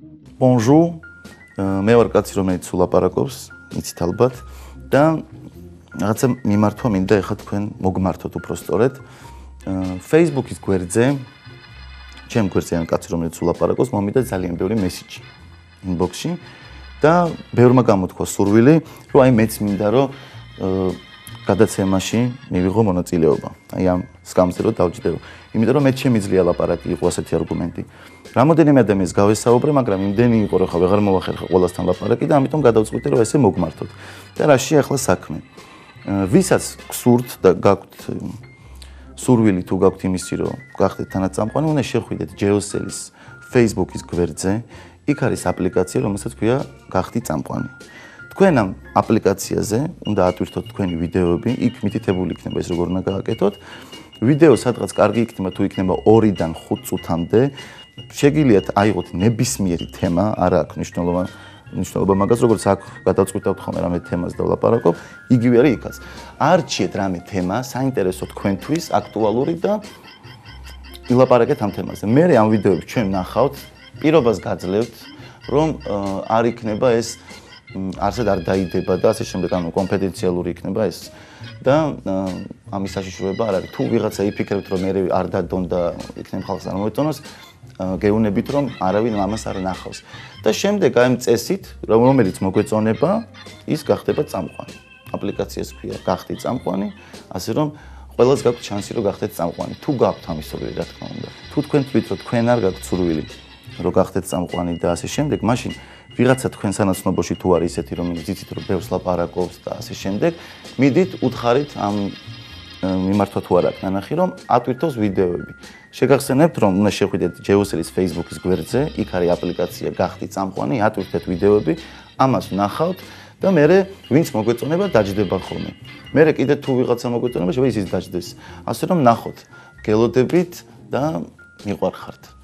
Bonjour, მე ვარ კაცი, რომელიც ულაპარაკობს, იცით ალბათ და რაღაცა მიმართვა მინდა ეხლა თქვენ მოგმართოთ უпростоრედ. Facebook-ის გვერდზე, ჩემ გვერდზე ან კაცი, რომელიც ულაპარაკობს, მომიდა ძალიან ბევრი მესიჯი inbox-ში და ბევრმა გამოთქვა სურვილი, რომ აი მეც მინდა რომ გადაცემაში მივიღო მონაწილეობა. აი ამ სკამზე რომ დავჯდერო. იმიტომ რომ მეც შემიძლია ლაპარაკი იყო ასეთი არგუმენტი. რამოდენიმე ადამიანს გავესაუბრე, მაგრამ იმდენი იყო რომ ხა ვეღარ მოვახერხე ყველასთან ლაპარაკი და ამიტომ გადავწყვიტე რომ ესე მოგმართოთ. და რაში ახლა საქმე? ვისაც გსურთ და გაქვთ სურვილი თუ გაქვთ იმისი რომ გახდეთ თანაწამყვანი, უნდა შეხვიდეთ ჯეოსელის Facebook-ის გვერდზე. იქ არის აპლიკაცია, რომელსაც ქვია გახდი წამყვანი. თქვენ ამ აპლიკაციაზე უნდა ატვირთოთ თქვენი ვიდეოები, იქ მითითებული იქნება ეს როგორ უნდა გააკეთოთ. ვიდეო სადღაც კარგი იქნება თუ იქნება 2-დან 5 წუთამდე. შეგიძლიათ აიღოთ ნებისმიერი თემა, არა აქვს მნიშვნელობა მაგას, როგორც აქ გადავწყვიტავთ ხოლმე რამე თემას და ვლაპარაკობ, იგივე არის იქაც. არჩიეთ რამე თემა, საინტერესო თქვენთვის, აქტუალური და ილაპარაკეთ ამ თემაზე. მე ამ ვიდეოებს ჩვენ ნახავთ, პირობას გაძლევთ, რომ არ იქნება ეს არსად არ დაიდება და ასე შემდეგ, ანუ კონფიდენციალური იქნება ეს. და ამის საშიშროება არ არის. თუ ვიღაცა იფიქრებთ, რომ მე არ დადონ და იქნებ ხალხს არ მოეწონოს, გეუბნებით, რომ არავინ ამას არ ნახავს. და შემდეგ აი ამ წესით, რომელიც მოგვეწონება, ის გახდება წამყვანი. აპლიკაციას ქვია გახდი წამყვანი, ასე რომ ყველას გაქვთ შანსი რომ გახდეთ წამყვანი. თუ გაქვთ ამის სურვილი, რა თქმა უნდა. თუ თქვენ თვით რომ თქვენ არ გაქვთ სურვილი რომ გახდეთ წამყვანი და ასე შემდეგ, მაშინ ვიღაცა თქვენ სანაცნობოში თუ არის ისეთი, რომელიც იცით რომ ბევრს ლაპარაკობს და ასე შემდეგ, მიდით უთხარით ამ მიმართვა თუ არ აქვს ნანახი, რომ ატვირთოს ვიდეოები. შეგახსენებთ, რომ უნდა შეხვიდეთ ჯეოსელის Facebook-ის გვერდზე, იქ არის აპლიკაცია გახდი წამყვანი, ატვირთეთ ვიდეოები, ამას ვნახავთ და მე ვინც მოგვეწონება დაჯდება ხოლმე. მე კიდე თუ ვიღაცა მოგვეწონება, შეიძლება ისიც დაჯდეს. ასე რომ ნახოთ, გელოდებით და მიყვარხართ.